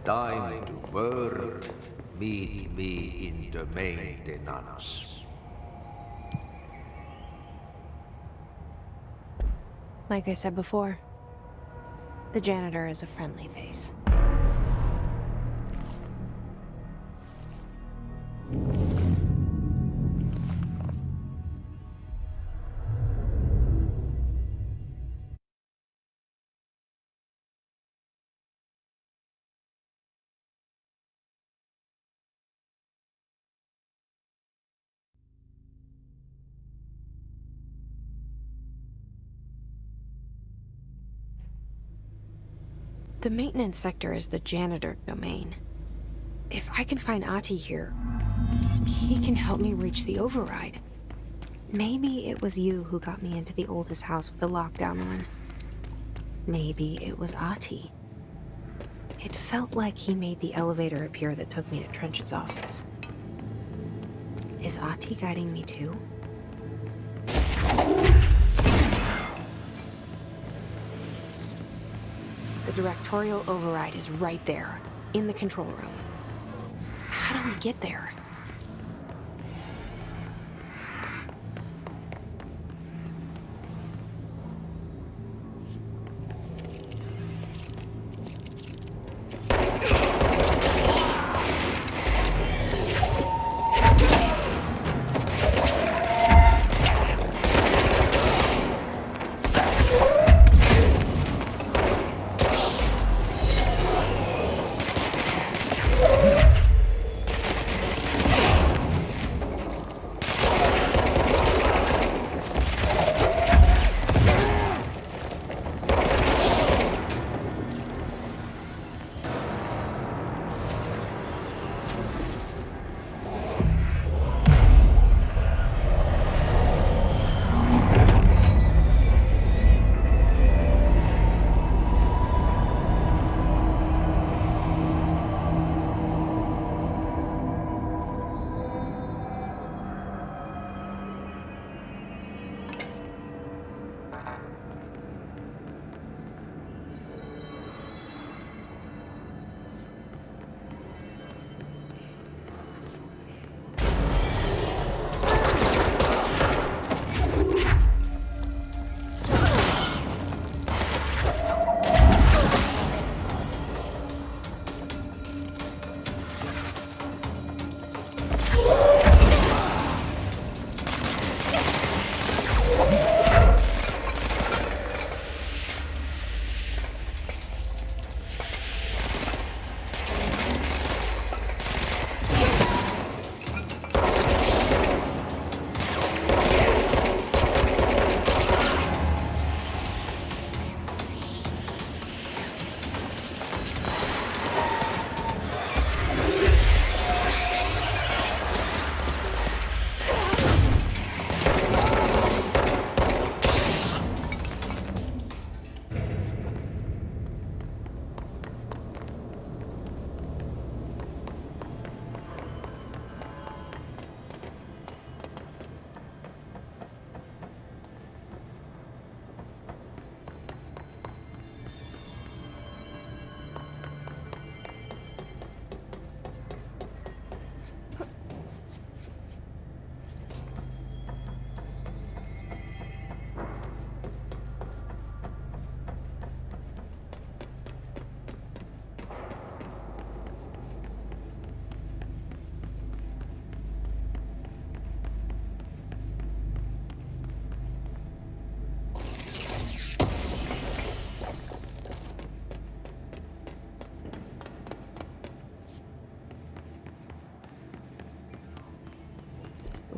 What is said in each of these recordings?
time to work. Meet me in the maintenance. Like I said before, the janitor is a friendly face. The maintenance sector is the janitor domain. If I can find Ahti here, he can help me reach the override. Maybe it was you who got me into the oldest house with the lockdown on. Maybe it was Ahti. It felt like he made the elevator appear that took me to Trench's office. Is Ahti guiding me too? The directorial override is right there, in the control room. How do we get there?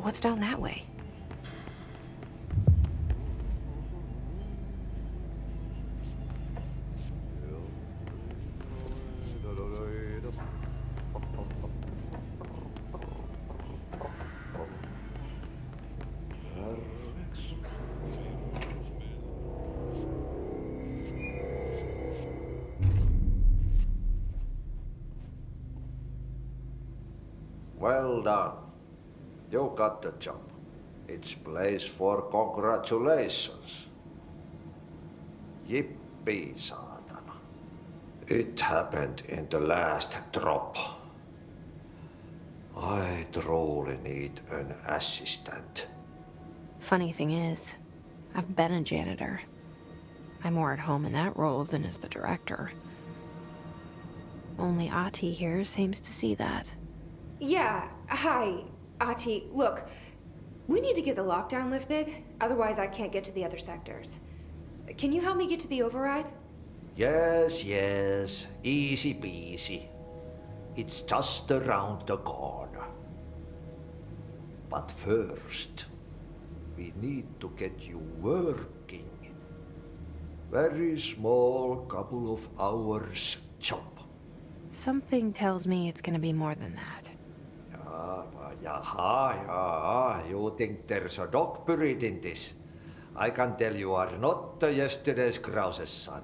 What's down that way? Well done. You got the job. It's place for congratulations. Yippee, saatana. It happened in the last drop. I truly need an assistant. Funny thing is, I've been a janitor. I'm more at home in that role than as the director. Only Ati here seems to see that. Yeah, hi, Ati. Look, we need to get the lockdown lifted, otherwise I can't get to the other sectors. Can you help me get to the override? Yes, easy peasy. It's just around the corner. But first, we need to get you working. Very small, couple of hours job. Something tells me it's gonna be more than that. Yeah. You think there's a dog buried in this? I can tell you are not yesterday's Krause's son.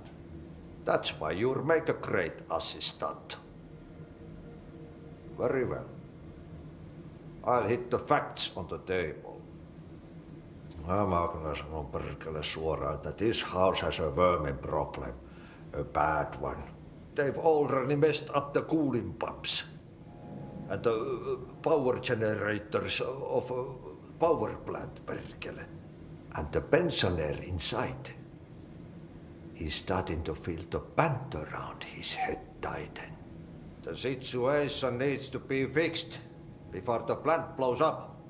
That's why you'll make a great assistant. Very well. I'll hit the facts on the table. Mä kyllä sanon perkele suoraan, että this house has a vermin problem. A bad one. They've already messed up the cooling pumps. And the power generators of a power plant, perkele. And the pensioner inside is starting to feel the band around his head tighten. The situation needs to be fixed before the plant blows up.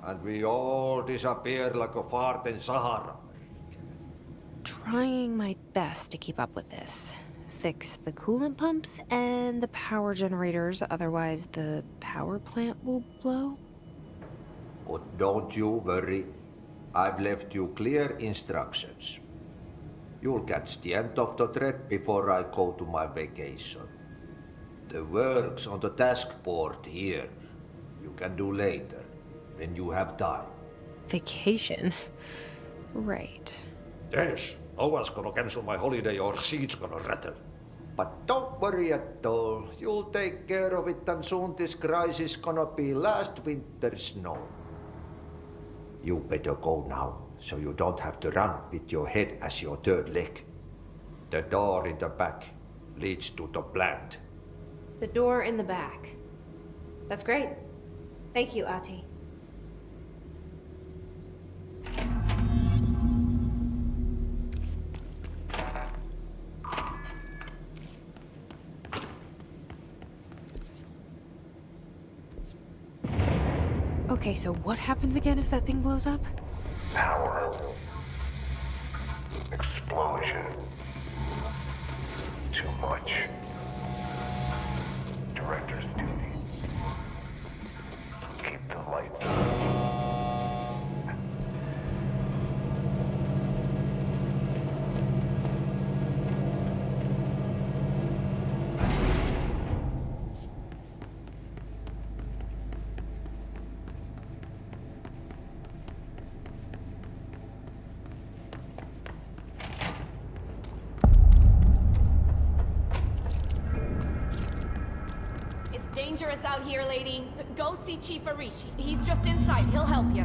And we all disappear like a fart in Sahara. Trying my best to keep up with this. Fix the coolant pumps and the power generators, otherwise the power plant will blow. But don't you worry. I've left you clear instructions. You'll catch the end of the thread before I go to my vacation. The work's on the task board here. You can do later, when you have time. Vacation? Right. Yes, no one's gonna cancel my holiday or seat's gonna rattle. But don't worry at all. You'll take care of it and soon this crisis gonna be last winter's snow. You better go now, so you don't have to run with your head as your third leg. The door in the back leads to the plant. The door in the back. That's great. Thank you, Ati. Okay, so what happens again if that thing blows up? Power. Explosion. Too much. Director's duty. Keep the lights on. Dangerous out here, lady. Go see Chief Arish. He's just inside. He'll help you.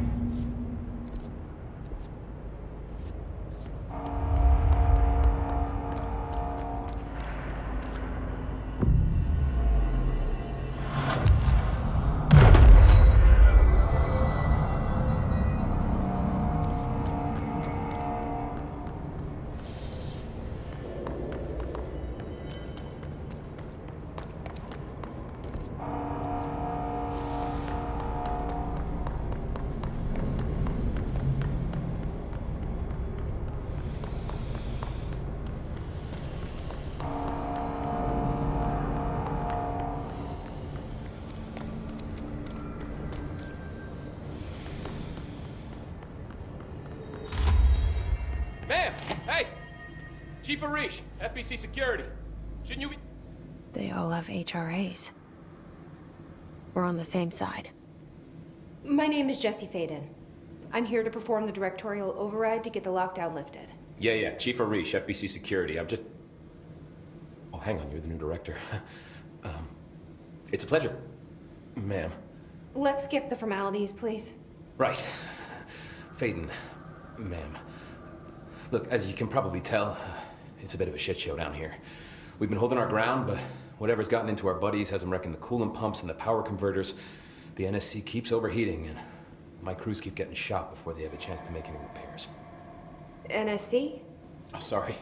Ma'am! Hey! Chief Arish, FBC Security. Shouldn't you be... They all have HRAs. We're on the same side. My name is Jesse Faden. I'm here to perform the directorial override to get the lockdown lifted. Yeah, Chief Arish, FBC Security. I'm just... Oh, hang on, you're the new director. It's a pleasure, ma'am. Let's skip the formalities, please. Right. Faden, ma'am. Look, as you can probably tell, it's a bit of a shit show down here. We've been holding our ground, but whatever's gotten into our buddies has them wrecking the coolant pumps and the power converters. The NSC keeps overheating, and my crews keep getting shot before they have a chance to make any repairs. NSC? Oh, sorry.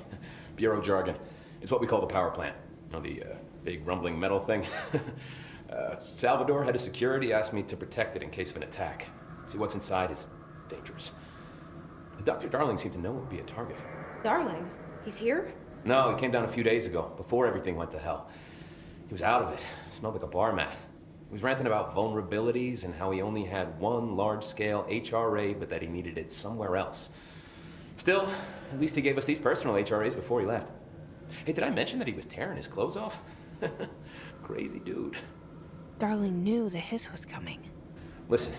Bureau jargon. It's what we call the power plant. You know, the big rumbling metal thing? Salvador, head of security, asked me to protect it in case of an attack. See, what's inside is dangerous. Dr. Darling seemed to know it would be a target. Darling? He's here? No, he came down a few days ago, before everything went to hell. He was out of it. Smelled like a bar mat. He was ranting about vulnerabilities and how he only had one large-scale HRA, but that he needed it somewhere else. Still, at least he gave us these personal HRAs before he left. Hey, did I mention that he was tearing his clothes off? Crazy dude. Darling knew the hiss was coming. Listen,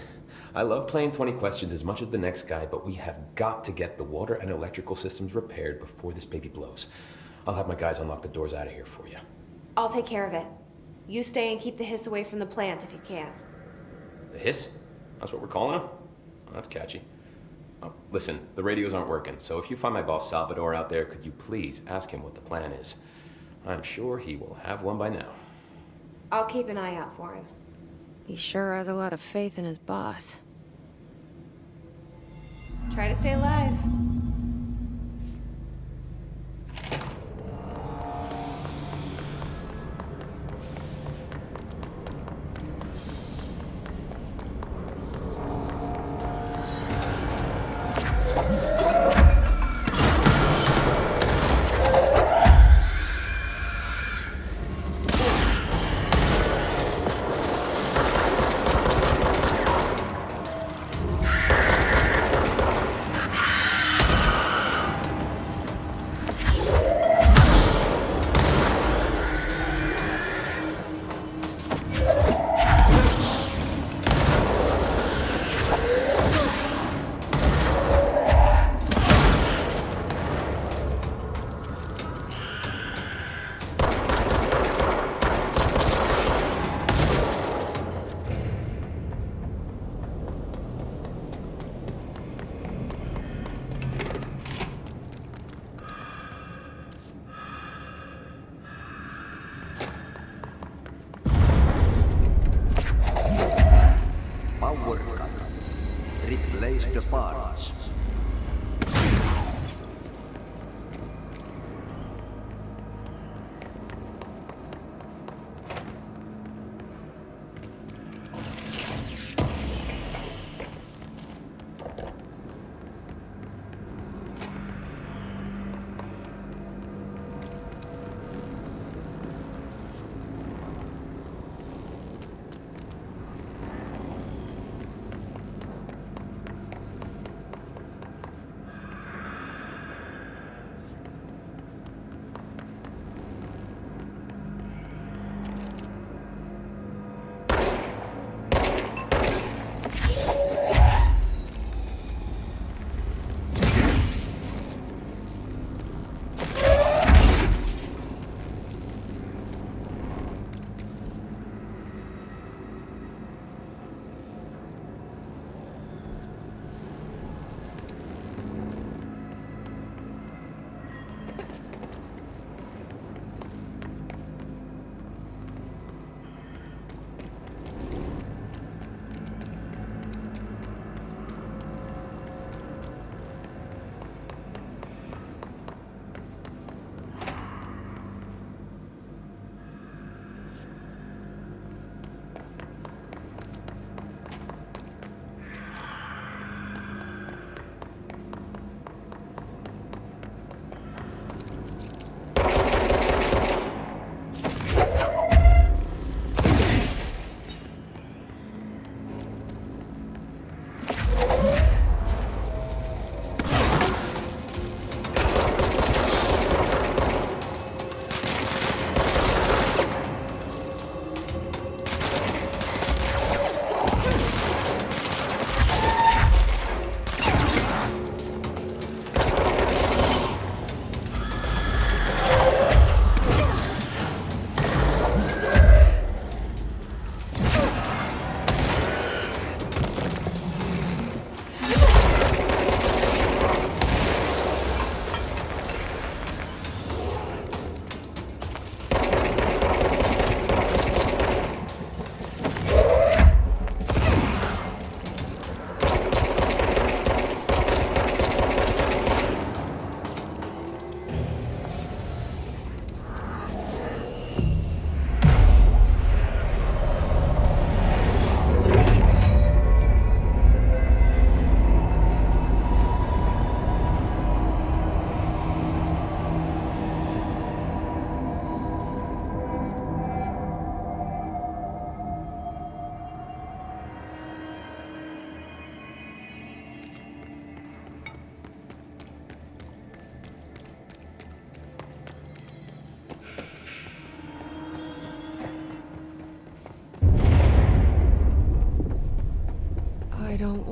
I love playing 20 questions as much as the next guy, but we have got to get the water and electrical systems repaired before this baby blows. I'll have my guys unlock the doors out of here for you. I'll take care of it. You stay and keep the hiss away from the plant if you can. The hiss? That's what we're calling him? Oh, that's catchy. Oh, listen, the radios aren't working, so if you find my boss Salvador out there, could you please ask him what the plan is? I'm sure he will have one by now. I'll keep an eye out for him. He sure has a lot of faith in his boss. Try to stay alive.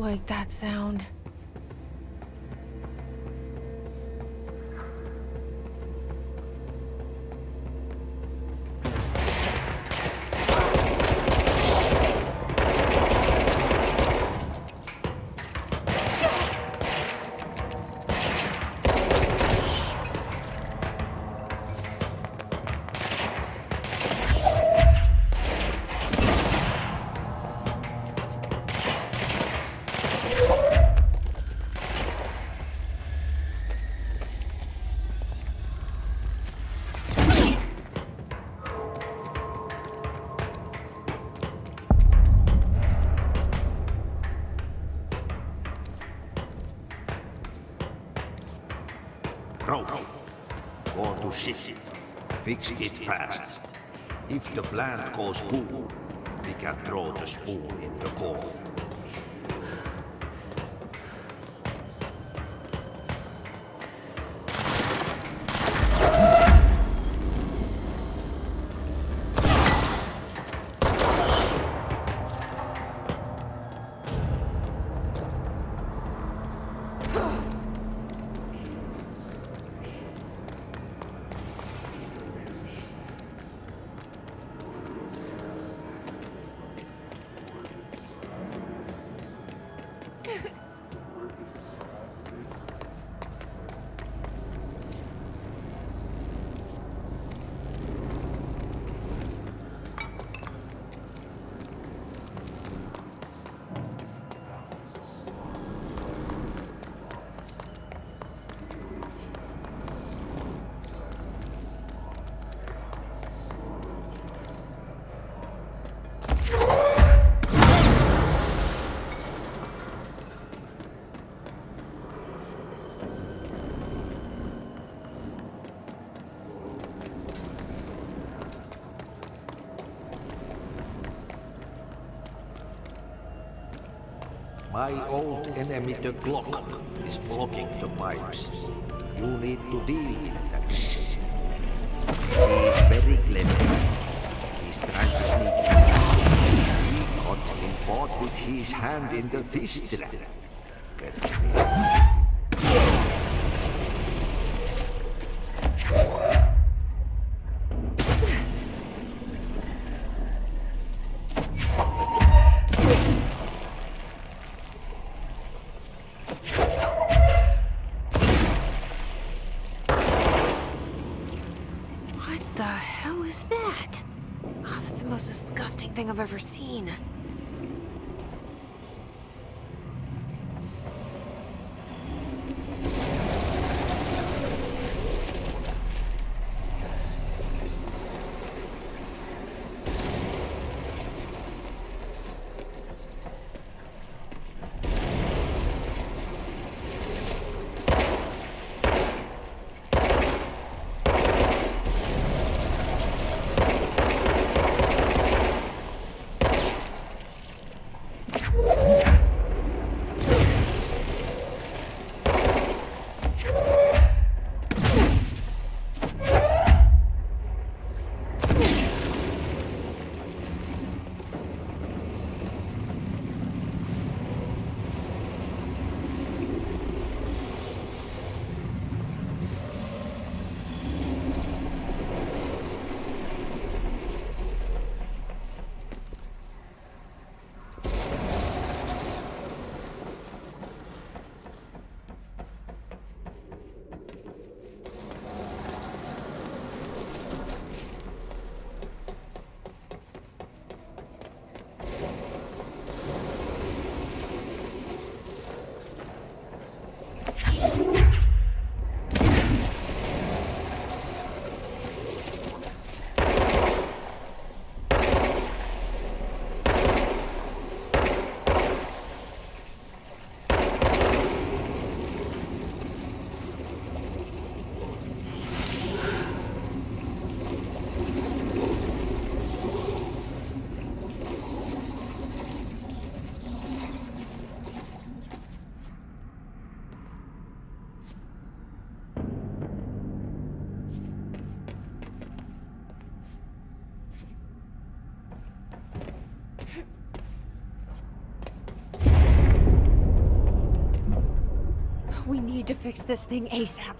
like that sound. Bro, go to city. Fix it fast. If the plant goes boom, we can throw the spoon in the core. My old enemy, the clock, is blocking the pipes. You need to deal with that shit. He is very clever. He's trying to sneak in. He got him caught with his hand in the fish trap. Get me. What the hell is that? Oh, that's the most disgusting thing I've ever seen. need to fix this thing ASAP.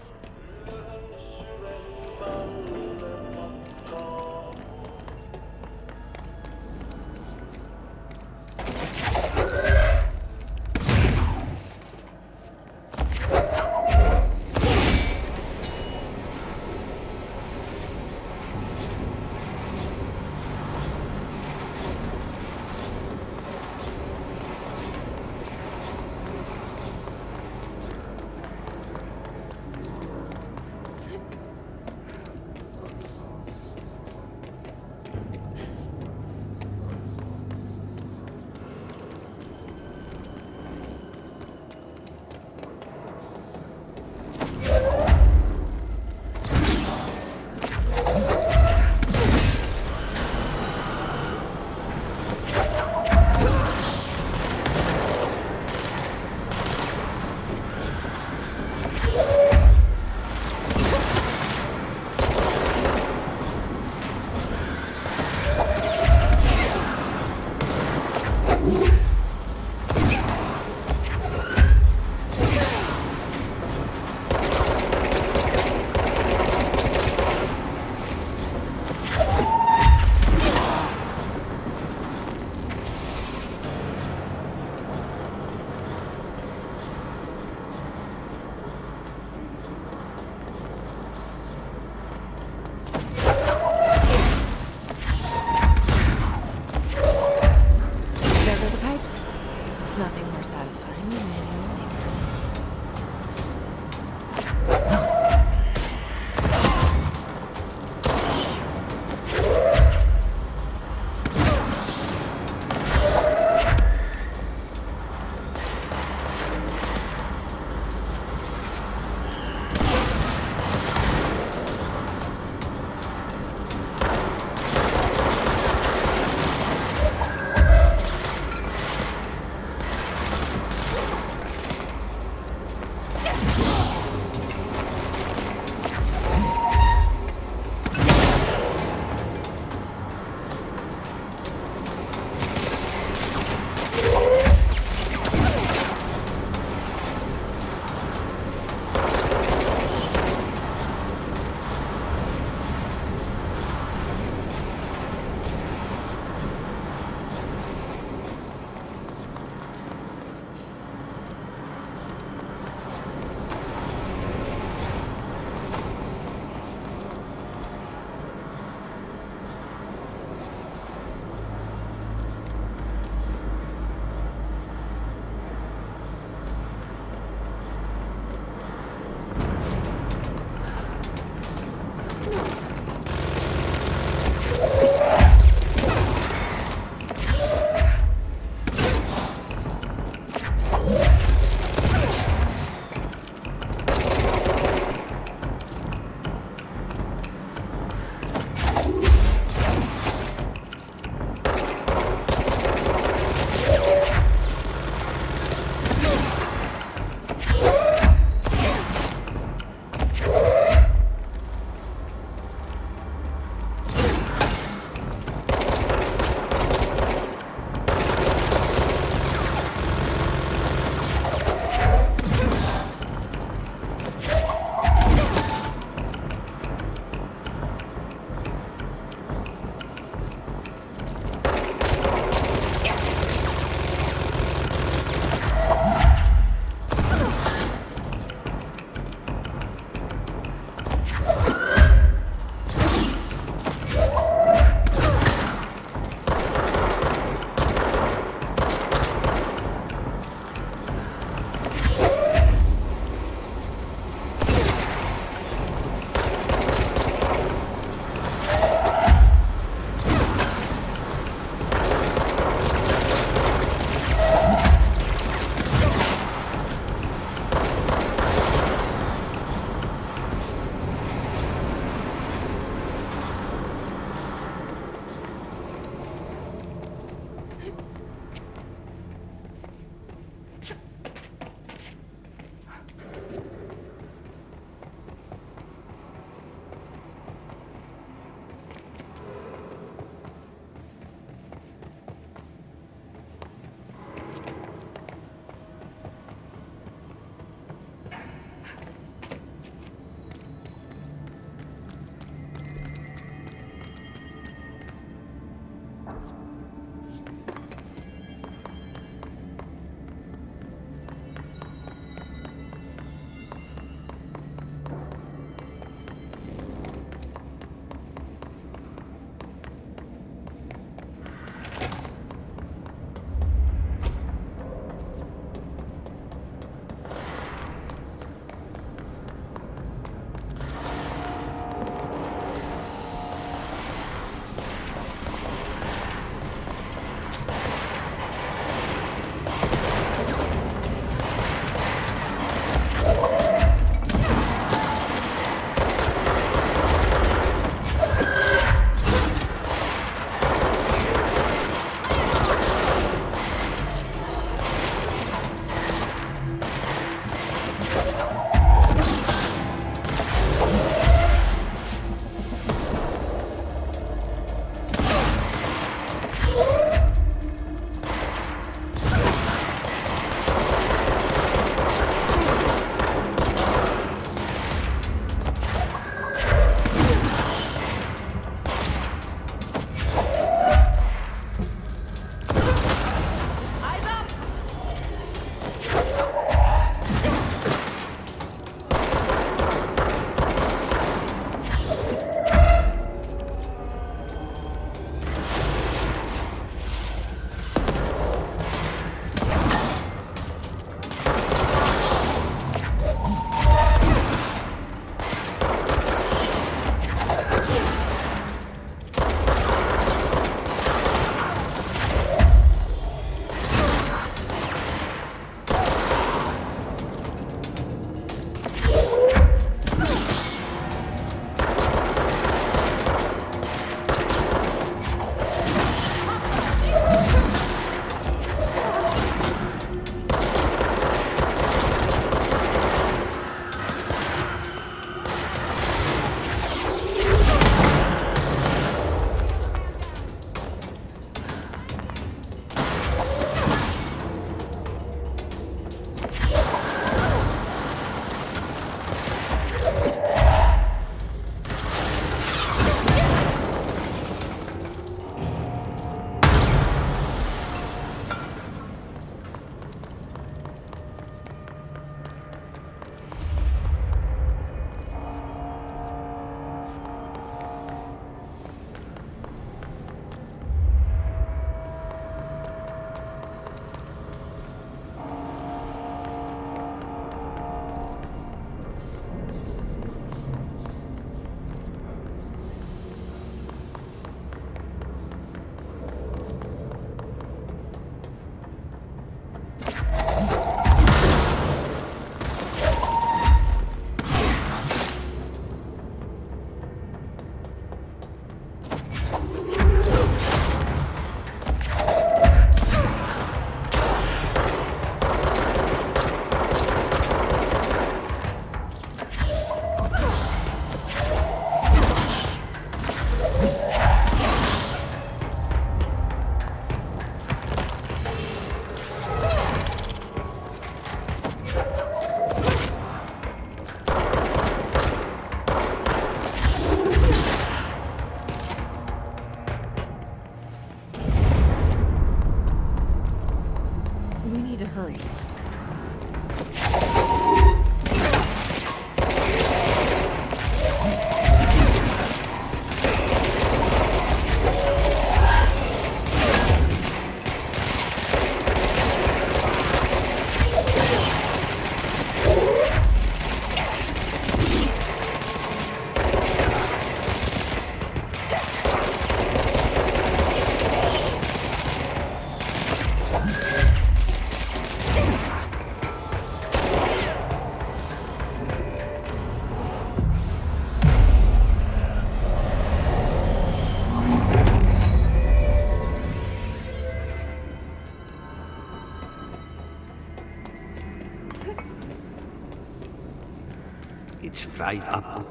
It's right up.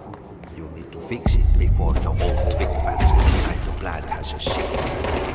You need to fix it before the old twig bats inside the plant has a shift.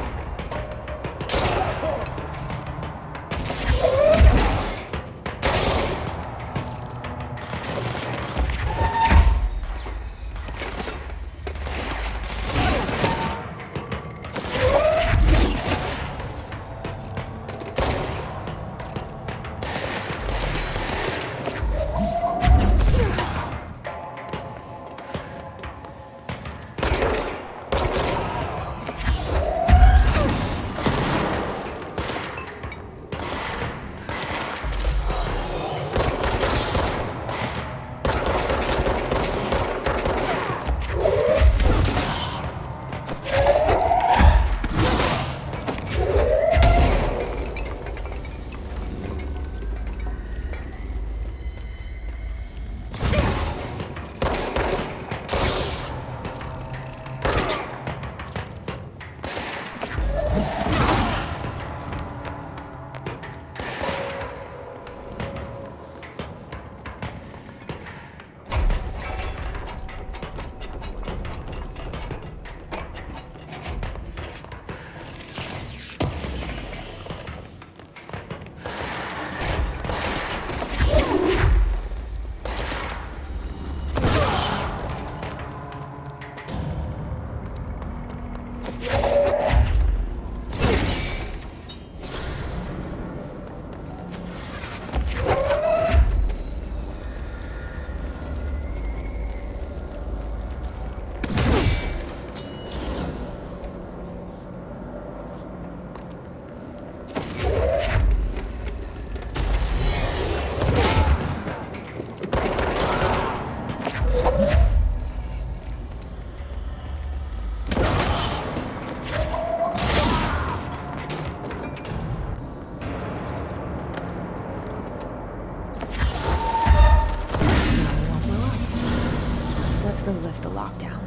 Let's go lift the lockdown.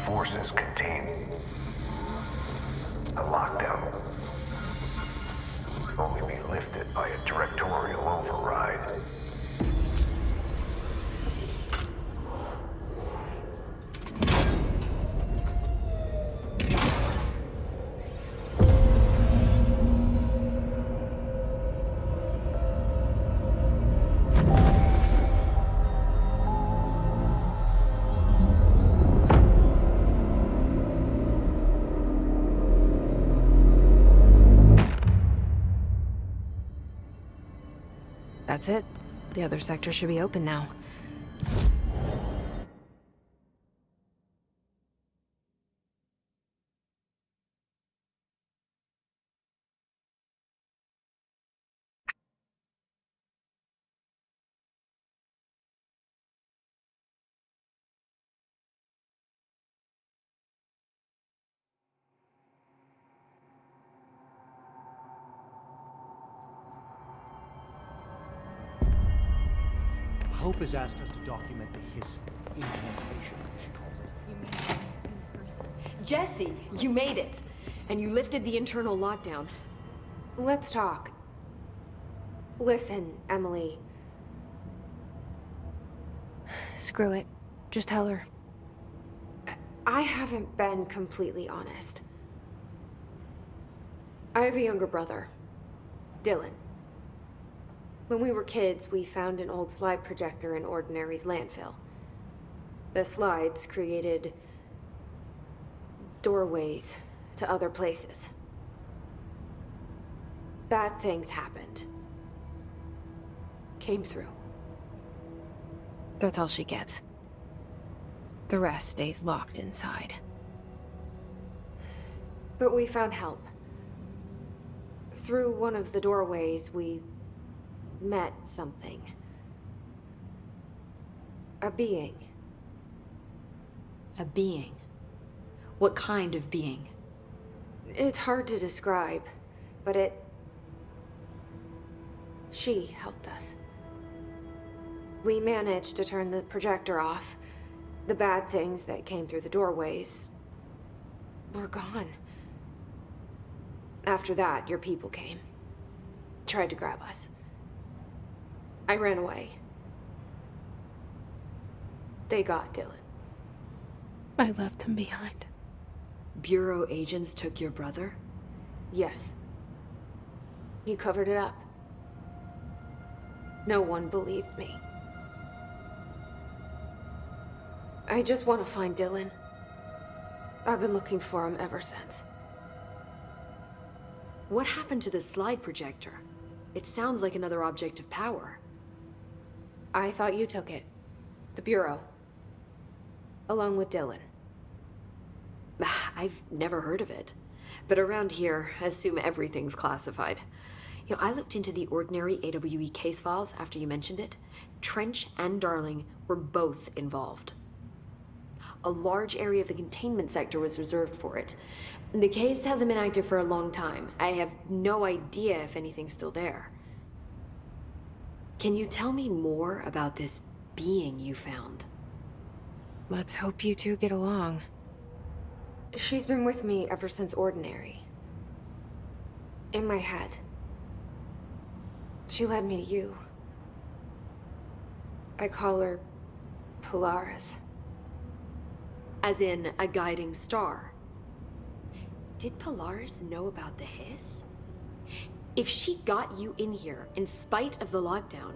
Forces contain a lockdown. Can only be lifted by a directorial override. That's it. The other sector should be open now. Hope has asked us to document the hiss incantation, as she calls it. Jesse, you made it! And you lifted the internal lockdown. Let's talk. Listen, Emily. Screw it. Just tell her. I haven't been completely honest. I have a younger brother, Dylan. When we were kids, we found an old slide projector in Ordinary's landfill. The slides created doorways to other places. Bad things happened. Came through. That's all she gets. The rest stays locked inside. But we found help. Through one of the doorways, we met something. A being. A being? What kind of being? It's hard to describe, but she helped us. We managed to turn the projector off. The bad things that came through the doorways were gone. After that, your people came. Tried to grab us. I ran away. They got Dylan. I left him behind. Bureau agents took your brother? Yes. You covered it up. No one believed me. I just want to find Dylan. I've been looking for him ever since. What happened to the slide projector? It sounds like another object of power. I thought you took it. The Bureau. Along with Dylan. I've never heard of it. But around here, I assume everything's classified. You know, I looked into the Ordinary AWE case files after you mentioned it. Trench and Darling were both involved. A large area of the containment sector was reserved for it. The case hasn't been active for a long time. I have no idea if anything's still there. Can you tell me more about this being you found? Let's hope you two get along. She's been with me ever since Ordinary. In my head. She led me to you. I call her Polaris. As in a guiding star. Did Polaris know about the hiss? If she got you in here in spite of the lockdown,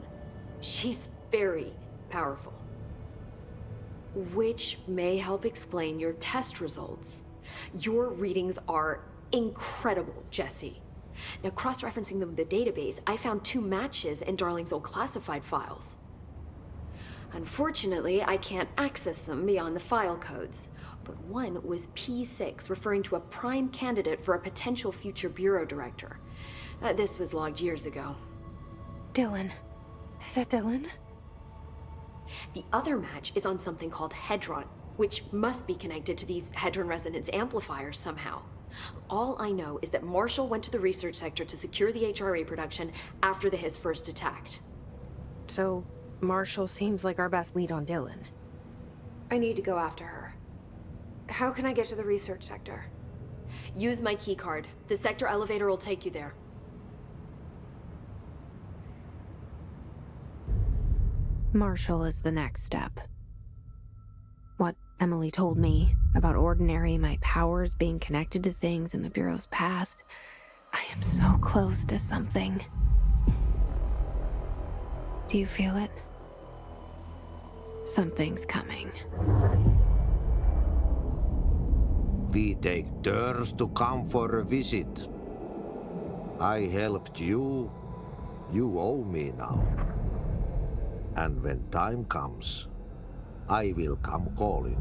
she's very powerful. Which may help explain your test results. Your readings are incredible, Jesse. Now, cross-referencing them with the database, I found 2 matches in Darling's old classified files. Unfortunately, I can't access them beyond the file codes, but one was P6, referring to a prime candidate for a potential future bureau director. This was logged years ago. Dylan. Is that Dylan? The other match is on something called Hedron, which must be connected to these Hedron resonance amplifiers somehow. All I know is that Marshall went to the research sector to secure the HRA production after the hiss first attacked. So, Marshall seems like our best lead on Dylan. I need to go after her. How can I get to the research sector? Use my keycard. The sector elevator will take you there. Marshall is the next step. What Emily told me about Ordinary, my powers being connected to things in the Bureau's past, I am so close to something. Do you feel it? Something's coming. We take turns to come for a visit. I helped you. You owe me now. And when time comes, I will come calling.